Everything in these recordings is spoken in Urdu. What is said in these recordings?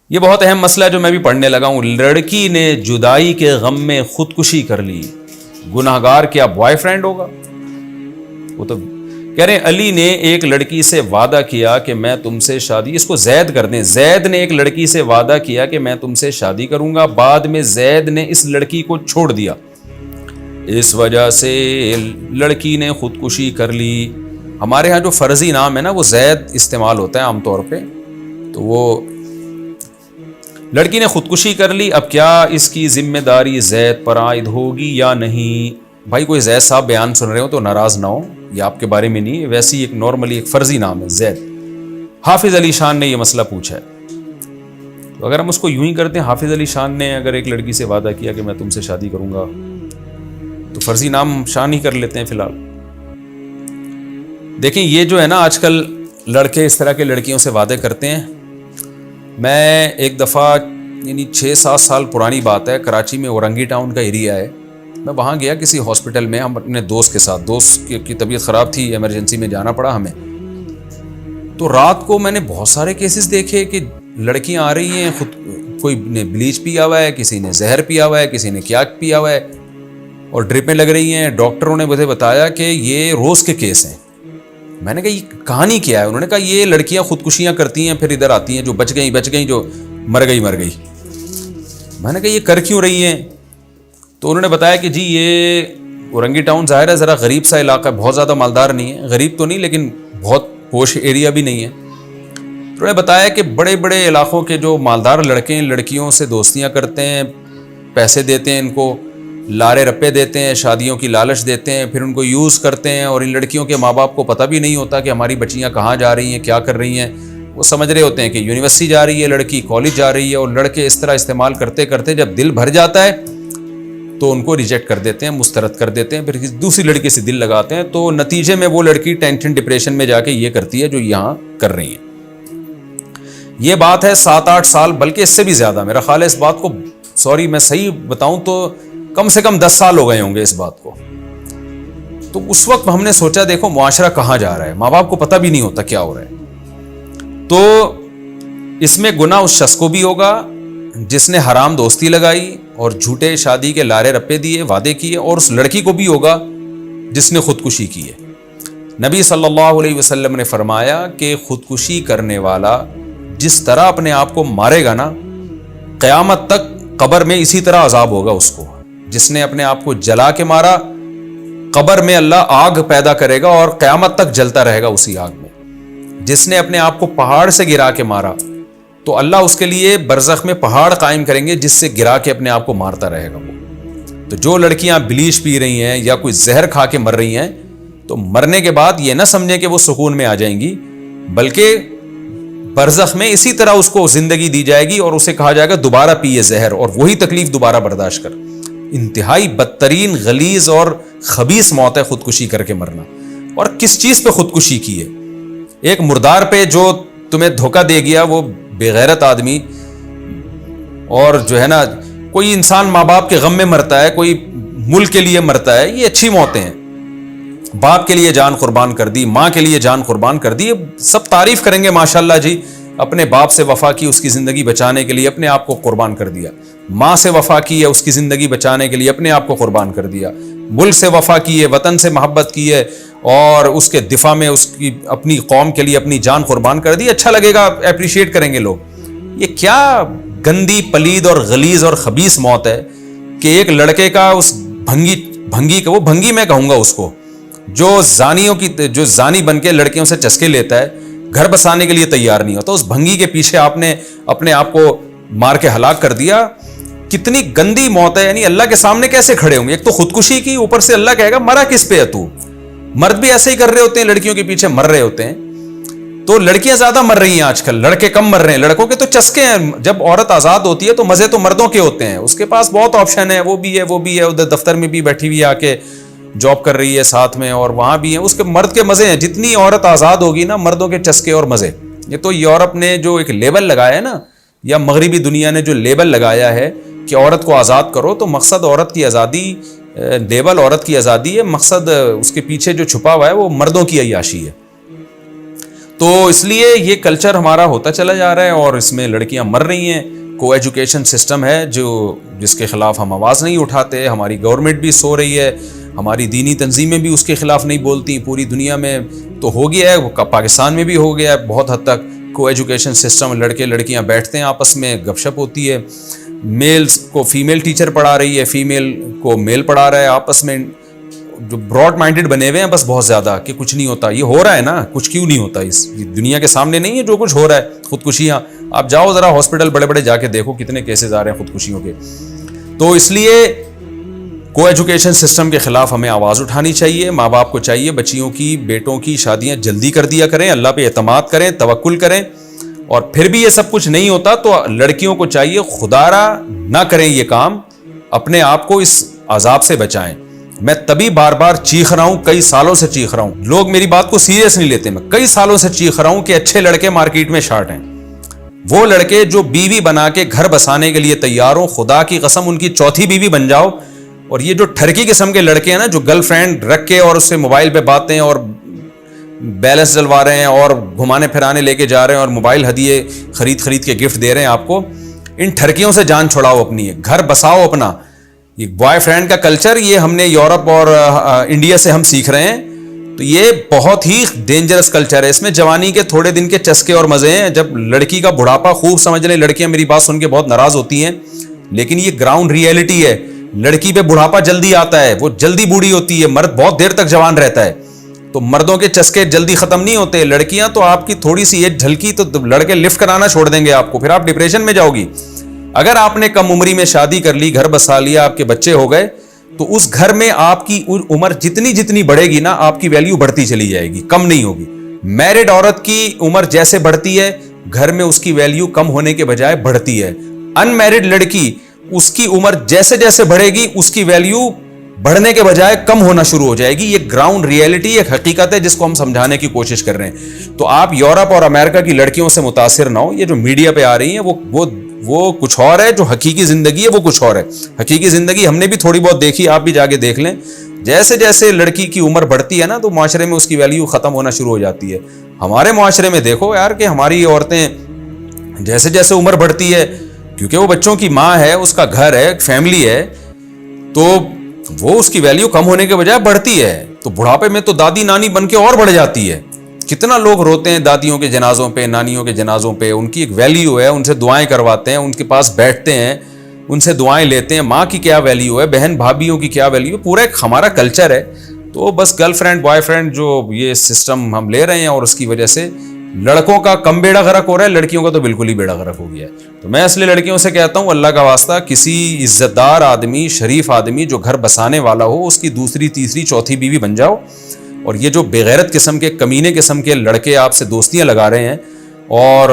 یہ بہت اہم مسئلہ ہے جو میں بھی پڑھنے لگا ہوں. لڑکی نے جدائی کے غم میں خودکشی کر لی, گناہگار کیا بوائے فرینڈ ہوگا؟ وہ تو کہہ رہے ہیں علی نے ایک لڑکی سے وعدہ کیا کہ میں تم سے شادی, اس کو زید کر دیں, زید نے ایک لڑکی سے وعدہ کیا کہ میں تم سے شادی کروں گا, بعد میں زید نے اس لڑکی کو چھوڑ دیا, اس وجہ سے لڑکی نے خودکشی کر لی. ہمارے ہاں جو فرضی نام ہے نا وہ زید استعمال ہوتا ہے عام طور پہ, تو وہ لڑکی نے خودکشی کر لی. اب کیا اس کی ذمہ داری زید پر عائد ہوگی یا نہیں؟ بھائی کوئی زید صاحب بیان سن رہے ہو تو ناراض نہ ہو, یہ آپ کے بارے میں نہیں, ویسے ہی ایک نارملی ایک فرضی نام ہے زید. حافظ علی شان نے یہ مسئلہ پوچھا ہے, تو اگر ہم اس کو یوں ہی کرتے ہیں, حافظ علی شان نے اگر ایک لڑکی سے وعدہ کیا کہ میں تم سے شادی کروں گا, تو فرضی نام شان ہی کر لیتے ہیں فی الحال. دیکھیں یہ جو ہے نا آج کل لڑکے اس طرح کے لڑکیوں سے وعدے کرتے ہیں. میں ایک دفعہ یعنی 6-7 سال پرانی بات ہے, کراچی میں اورنگی ٹاؤن کا ایریا ہے, میں وہاں گیا کسی ہاسپٹل میں, ہم اپنے دوست کے ساتھ, دوست کی طبیعت خراب تھی, ایمرجنسی میں جانا پڑا ہمیں. تو رات کو میں نے بہت سارے کیسز دیکھے کہ لڑکیاں آ رہی ہیں, خود کوئی نے بلیچ پیا ہوا ہے, کسی نے زہر پیا ہوا ہے, کسی نے کیا پیا ہوا ہے, اور ڈرپیں لگ رہی ہیں. ڈاکٹروں نے مجھے بتایا کہ یہ روز کے کیس ہیں. میں نے کہا یہ کہانی کیا ہے؟ انہوں نے کہا یہ لڑکیاں خودکشیاں کرتی ہیں پھر ادھر آتی ہیں, جو بچ گئیں, جو مر گئی. میں نے کہا یہ کر کیوں رہی ہیں؟ تو انہوں نے بتایا کہ جی یہ اورنگی ٹاؤن ظاہر ہے ذرا غریب سا علاقہ ہے, بہت زیادہ مالدار نہیں ہے, غریب تو نہیں لیکن بہت پوش ایریا بھی نہیں ہے. انہوں نے بتایا کہ بڑے بڑے علاقوں کے جو مالدار لڑکے ہیں لڑکیوں سے دوستیاں کرتے ہیں, پیسے دیتے ہیں ان کو, لارے رپے دیتے ہیں, شادیوں کی لالچ دیتے ہیں, پھر ان کو یوز کرتے ہیں, اور ان لڑکیوں کے ماں باپ کو پتہ بھی نہیں ہوتا کہ ہماری بچیاں کہاں جا رہی ہیں, کیا کر رہی ہیں. وہ سمجھ رہے ہوتے ہیں کہ یونیورسٹی جا رہی ہے لڑکی, کالج جا رہی ہے, اور لڑکے اس طرح استعمال کرتے کرتے جب دل بھر جاتا ہے تو ان کو ریجیکٹ کر دیتے ہیں, مسترد کر دیتے ہیں, پھر دوسری لڑکی سے دل لگاتے ہیں. تو نتیجے میں وہ لڑکی ٹینشن ڈپریشن میں جا کے یہ کرتی ہے جو یہاں کر رہی ہیں. یہ بات ہے 7-8 سال بلکہ اس سے بھی زیادہ, میرا خیال ہے اس بات کو, سوری میں صحیح بتاؤں تو کم سے کم 10 سال ہو گئے ہوں گے اس بات کو. تو اس وقت ہم نے سوچا دیکھو معاشرہ کہاں جا رہا ہے, ماں باپ کو پتہ بھی نہیں ہوتا کیا ہو رہا ہے. تو اس میں گناہ اس شخص کو بھی ہوگا جس نے حرام دوستی لگائی اور جھوٹے شادی کے لارے رپے دیے, وعدے کیے, اور اس لڑکی کو بھی ہوگا جس نے خودکشی کی ہے. نبی صلی اللہ علیہ وسلم نے فرمایا کہ خودکشی کرنے والا جس طرح اپنے آپ کو مارے گا نا, قیامت تک قبر میں اسی طرح عذاب ہوگا اس کو. جس نے اپنے آپ کو جلا کے مارا, قبر میں اللہ آگ پیدا کرے گا اور قیامت تک جلتا رہے گا اسی آگ میں. جس نے اپنے آپ کو پہاڑ سے گرا کے مارا تو اللہ اس کے لیے برزخ میں پہاڑ قائم کریں گے جس سے گرا کے اپنے آپ کو مارتا رہے گا وہ. تو جو لڑکیاں بلیچ پی رہی ہیں یا کوئی زہر کھا کے مر رہی ہیں, تو مرنے کے بعد یہ نہ سمجھیں کہ وہ سکون میں آ جائیں گی, بلکہ برزخ میں اسی طرح اس کو زندگی دی جائے گی اور اسے کہا جائے گا دوبارہ پیے زہر, اور وہی تکلیف دوبارہ برداشت کر. انتہائی بدترین غلیظ اور خبیث موت ہے خودکشی کر کے مرنا. اور کس چیز پہ خودکشی کی ہے؟ ایک مردار پہ جو تمہیں دھوکہ دے گیا, وہ بے غیرت آدمی, اور جو ہے نا کوئی انسان ماں باپ کے غم میں مرتا ہے, کوئی ملک کے لیے مرتا ہے, یہ اچھی موتیں ہیں. باپ کے لیے جان قربان کر دی, ماں کے لیے جان قربان کر دی, سب تعریف کریں گے ماشاءاللہ جی, اپنے باپ سے وفا کی اس کی زندگی بچانے کے لیے اپنے آپ کو قربان کر دیا, ماں سے وفا کی ہے اس کی زندگی بچانے کے لیے اپنے آپ کو قربان کر دیا, ملک سے وفا کی ہے, وطن سے محبت کی ہے, اور اس کے دفاع میں اس کی اپنی قوم کے لیے اپنی جان قربان کر دی. اچھا لگے گا, اپریشیٹ کریں گے لوگ. یہ کیا گندی پلید اور غلیظ اور خبیث موت ہے کہ ایک لڑکے کا اس بھنگی کا, وہ بھنگی میں کہوں گا اس کو, جو زانی بن کے لڑکیوں سے چسکے لیتا ہے, گھر بسانے کے لیے تیار نہیں ہوتا, اس بھنگی کے پیچھے آپ نے اپنے آپ کو مار کے ہلاک کر دیا. کتنی گندی موت ہے. یعنی اللہ کے سامنے کیسے کھڑے ہوں گے؟ ایک تو خودکشی کی, اوپر سے اللہ کہے گا مرا کس پہ ہے تو. مرد بھی ایسے ہی کر رہے ہوتے ہیں, لڑکیوں کے پیچھے مر رہے ہوتے ہیں. تو لڑکیاں زیادہ مر رہی ہیں آج کل, لڑکے کم مر رہے ہیں. لڑکوں کے تو چسکے ہیں, جب عورت آزاد ہوتی ہے تو مزے تو مردوں کے ہوتے ہیں, اس کے پاس بہت آپشن ہے, وہ بھی ہے, ادھر دفتر میں بھی بیٹھی ہوئی آ کے جاب کر رہی ہے ساتھ میں, اور وہاں بھی ہیں, اس کے مرد کے مزے ہیں. جتنی عورت آزاد ہوگی نا, مردوں کے چسکے اور مزے. یہ تو یورپ نے جو ایک لیبل لگایا ہے نا, یا مغربی دنیا نے جو لیبل لگایا ہے کہ عورت کو آزاد کرو, تو مقصد عورت کی آزادی, لیبل عورت کی آزادی ہے, مقصد اس کے پیچھے جو چھپا ہوا ہے وہ مردوں کی عیاشی ہے. تو اس لیے یہ کلچر ہمارا ہوتا چلا جا رہا ہے اور اس میں لڑکیاں مر رہی ہیں. کو ایجوکیشن سسٹم ہے جس کے خلاف ہم آواز نہیں اٹھاتے. ہماری گورنمنٹ بھی سو رہی ہے, ہماری دینی تنظیمیں بھی اس کے خلاف نہیں بولتی. پوری دنیا میں تو ہو گیا ہے, پاکستان میں بھی ہو گیا ہے بہت حد تک کو ایجوکیشن سسٹم. لڑکے لڑکیاں بیٹھتے ہیں آپس میں, گپ شپ ہوتی ہے. میلز کو فیمیل ٹیچر پڑھا رہی ہے, فیمیل کو میل پڑھا رہا ہے. آپس میں جو براڈ مائنڈڈ بنے ہوئے ہیں بس بہت زیادہ, کہ کچھ نہیں ہوتا. یہ ہو رہا ہے نا, کچھ کیوں نہیں ہوتا اس دنیا کے سامنے نہیں ہے جو کچھ ہو رہا ہے. خودکشیاں, آپ جاؤ ذرا ہاسپٹل بڑے بڑے جا کے دیکھو کتنے کیسز آ رہے ہیں خودکشیوں کے. تو اس لیے کو ایجوکیشن سسٹم کے خلاف ہمیں آواز اٹھانی چاہیے. ماں باپ کو چاہیے بچیوں کی, بیٹوں کی شادیاں جلدی کر دیا کریں, اللہ پہ اعتماد کریں, توکل کریں. اور پھر بھی یہ سب کچھ نہیں ہوتا تو لڑکیوں کو چاہیے خدارا نہ کریں یہ کام, اپنے آپ کو اس عذاب سے بچائیں. میں تبھی بار بار چیخ رہا ہوں, کئی سالوں سے چیخ رہا ہوں, لوگ میری بات کو سیریس نہیں لیتے. میں کئی سالوں سے چیخ رہا ہوں کہ اچھے لڑکے مارکیٹ میں شارٹ ہیں. وہ لڑکے جو بیوی بنا کے گھر بسانے کے لیے تیار ہوں, خدا کی قسم ان کی چوتھی بیوی بن جاؤ. اور یہ جو ٹھرکی قسم کے لڑکے ہیں نا, جو گرل فرینڈ رکھ کے اور اس سے موبائل پہ باتیں اور بیلنس ڈلوا رہے ہیں اور گھمانے پھرانے لے کے جا رہے ہیں اور موبائل ہدیے خرید کے گفٹ دے رہے ہیں آپ کو, ان ٹھرکیوں سے جان چھڑاؤ اپنی, گھر بساؤ اپنا. یہ بوائے فرینڈ کا کلچر یہ ہم نے یورپ اور انڈیا سے ہم سیکھ رہے ہیں. تو یہ بہت ہی ڈینجرس کلچر ہے. اس میں جوانی کے تھوڑے دن کے چسکے اور مزے ہیں, جب لڑکی کا بڑھاپا خوب سمجھ لیں. لڑکیاں میری بات سن کے بہت ناراض ہوتی ہیں, لیکن یہ گراؤنڈ ریئلٹی ہے. لڑکی پہ بڑھاپا جلدی آتا ہے, وہ جلدی بوڑھی ہوتی ہے. مرد بہت دیر تک جوان رہتا ہے. تو مردوں کے چسکے جلدی ختم نہیں ہوتے. لڑکیاں تو آپ کی تھوڑی سی ایج ڈھلکی تو لڑکے لفٹ کرانا چھوڑ دیں گے آپ کو, پھر آپ ڈپریشن میں جاؤ گی. اگر آپ نے کم عمری میں شادی کر لی, گھر بسا لیا, آپ کے بچے ہو گئے, تو اس گھر میں آپ کی عمر جتنی بڑھے گی نا, آپ کی ویلیو بڑھتی چلی جائے گی, کم نہیں ہوگی. میرڈ عورت کی عمر جیسے بڑھتی ہے, گھر میں اس کی ویلیو کم ہونے کے بجائے بڑھتی ہے. ان میرڈ لڑکی, اس کی عمر جیسے جیسے بڑھے گی, اس کی ویلیو بڑھنے کے بجائے کم ہونا شروع ہو جائے گی. یہ گراؤنڈ ریئلٹی, ایک حقیقت ہے جس کو ہم سمجھانے کی کوشش کر رہے ہیں. تو آپ یورپ اور امریکہ کی لڑکیوں سے متاثر نہ ہو. یہ جو میڈیا پہ آ رہی ہیں وہ کچھ اور ہے, جو حقیقی زندگی ہے وہ کچھ اور ہے. حقیقی زندگی ہم نے بھی تھوڑی بہت دیکھی, آپ بھی جا کے دیکھ لیں. جیسے جیسے لڑکی کی عمر بڑھتی ہے نا, تو معاشرے میں اس کی ویلیو ختم ہونا شروع ہو جاتی ہے. ہمارے معاشرے میں دیکھو یار کہ ہماری عورتیں جیسے جیسے عمر بڑھتی ہے, کیونکہ وہ بچوں کی ماں ہے, اس کا گھر ہے, فیملی ہے, تو وہ اس کی ویلیو کم ہونے کے بجائے بڑھتی ہے. تو بڑھاپے میں تو دادی نانی بن کے اور بڑھ جاتی ہے. کتنا لوگ روتے ہیں دادیوں کے جنازوں پہ, نانیوں کے جنازوں پہ. ان کی ایک ویلیو ہے, ان سے دعائیں کرواتے ہیں, ان کے پاس بیٹھتے ہیں, ان سے دعائیں لیتے ہیں. ماں کی کیا ویلیو ہے, بہن بھابھیوں کی کیا ویلیو ہے, پورا ایک ہمارا کلچر ہے. تو بس گرل فرینڈ بوائے فرینڈ جو یہ سسٹم ہم لے رہے ہیں, اور اس کی وجہ سے لڑکوں کا کم بیڑا غرق ہو رہا ہے, لڑکیوں کا تو بالکل ہی بیڑا غرق ہو گیا ہے. تو میں اس لیے لڑکیوں سے کہتا ہوں, اللہ کا واسطہ, کسی عزت دار آدمی, شریف آدمی جو گھر بسانے والا ہو, اس کی دوسری تیسری چوتھی بیوی بن جاؤ. اور یہ جو بےغیرت قسم کے, کمینے قسم کے لڑکے آپ سے دوستیاں لگا رہے ہیں اور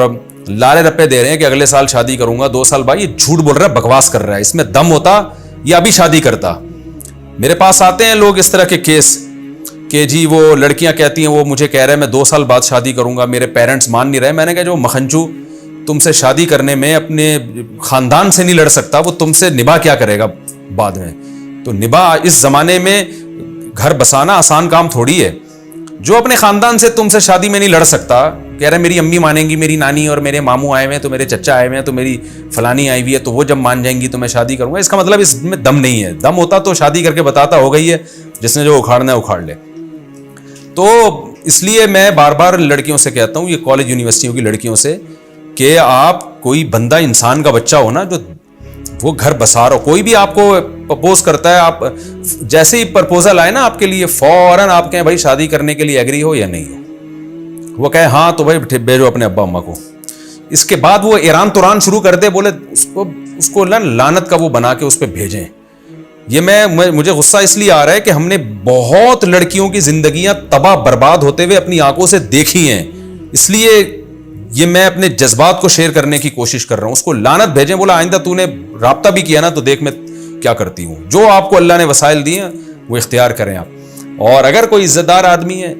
لالے رپے دے رہے ہیں کہ اگلے سال شادی کروں گا, 2 سال بعد, یہ جھوٹ بول رہا ہے, بکواس کر رہا ہے. اس میں دم ہوتا یا ابھی شادی کرتا. میرے پاس آتے ہیں لوگ اس طرح کے کیس کہ جی وہ لڑکیاں کہتی ہیں, وہ مجھے کہہ رہے ہیں میں 2 سال بعد شادی کروں گا, میرے پیرنٹس مان نہیں رہے. میں نے کہا جو مکھنچو تم سے شادی کرنے میں اپنے خاندان سے نہیں لڑ سکتا, وہ تم سے نباہ کیا کرے گا بعد میں. تو نباہ اس زمانے میں گھر بسانا آسان کام تھوڑی ہے. جو اپنے خاندان سے تم سے شادی میں نہیں لڑ سکتا, کہہ رہے میری امی مانیں گی, میری نانی اور میرے ماموں آئے ہوئے ہیں, تو میرے چچا آئے ہوئے ہیں, تو میری فلانی آئی ہوئی ہے, تو وہ جب مان جائیں گی تو میں شادی کروں گا. اس کا مطلب اس میں دم نہیں ہے. دم ہوتا تو شادی کر کے بتاتا ہو گئی ہے, جس نے جو اکھاڑنا ہے اکھاڑ لے. تو اس لیے میں بار بار لڑکیوں سے کہتا ہوں, یہ کالج یونیورسٹیوں کی لڑکیوں سے, کہ آپ کوئی بندہ انسان کا بچہ ہو نا, جو وہ گھر بسا رہا ہو, کوئی بھی آپ کو پرپوز کرتا ہے, آپ جیسے ہی پرپوزل آئے نا آپ کے لیے, فوراً آپ کہیں بھائی شادی کرنے کے لیے ایگری ہو یا نہیں ہو. وہ کہے ہاں تو بھائی بھیجو اپنے ابا اماں کو. اس کے بعد وہ ایران توران شروع کر دے, بولے اس کو لعنت کا وہ بنا کے اس پہ بھیجیں. یہ مجھے غصہ اس لیے آ رہا ہے کہ ہم نے بہت لڑکیوں کی زندگیاں تباہ برباد ہوتے ہوئے اپنی آنکھوں سے دیکھی ہیں. اس لیے یہ میں اپنے جذبات کو شیئر کرنے کی کوشش کر رہا ہوں. اس کو لعنت بھیجیں, بولا آئندہ تو نے رابطہ بھی کیا نا, تو دیکھ میں کیا کرتی ہوں. جو آپ کو اللہ نے وسائل دیے ہیں وہ اختیار کریں آپ. اور اگر کوئی عزت دار آدمی ہے,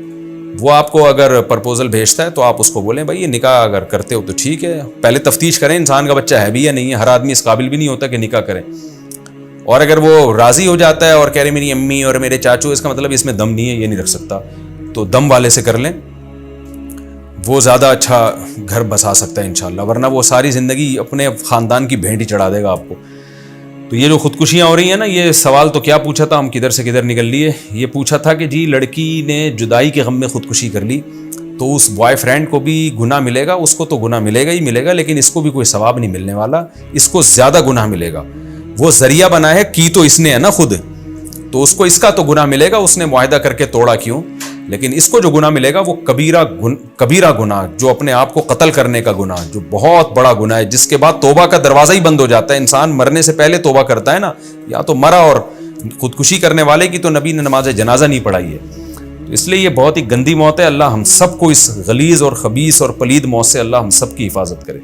وہ آپ کو اگر پرپوزل بھیجتا ہے, تو آپ اس کو بولیں بھائی یہ نکاح اگر کرتے ہو تو ٹھیک ہے, پہلے تفتیش کریں انسان کا بچہ ہے بھی یا نہیں ہے. ہر آدمی اس قابل بھی نہیں ہوتا کہ نکاح کرے. اور اگر وہ راضی ہو جاتا ہے اور کہہ رہے میری امی اور میرے چاچو, اس کا مطلب اس میں دم نہیں ہے, یہ نہیں رکھ سکتا, تو دم والے سے کر لیں. وہ زیادہ اچھا گھر بسا سکتا ہے انشاءاللہ، ورنہ وہ ساری زندگی اپنے خاندان کی بھینٹ ہی چڑھا دے گا آپ کو۔ تو یہ جو خودکشیاں ہو رہی ہیں نا، یہ سوال تو کیا پوچھا تھا، ہم کدھر سے کدھر نکل لیے۔ یہ پوچھا تھا کہ جی لڑکی نے جدائی کے غم میں خودکشی کر لی تو اس بوائے فرینڈ کو بھی گناہ ملے گا؟ اس کو تو گناہ ملے گا ہی ملے گا، لیکن اس کو بھی کوئی ثواب نہیں ملنے والا، اس کو زیادہ گناہ ملے گا۔ وہ ذریعہ بنا ہے، کی تو اس نے ہے نا خود، تو اس کو اس کا تو گناہ ملے گا، اس نے معاہدہ کر کے توڑا کیوں، لیکن اس کو جو گناہ ملے گا وہ کبیرہ گناہ، جو اپنے آپ کو قتل کرنے کا گناہ، جو بہت بڑا گناہ ہے، جس کے بعد توبہ کا دروازہ ہی بند ہو جاتا ہے۔ انسان مرنے سے پہلے توبہ کرتا ہے نا، یا تو مرا، اور خودکشی کرنے والے کی تو نبی نے نماز جنازہ نہیں پڑھائی ہے، تو اس لیے یہ بہت ہی گندی موت ہے۔ اللہ ہم سب کو اس غلیظ اور خبیث اور پلید موت سے اللہ ہم سب کی حفاظت کرے۔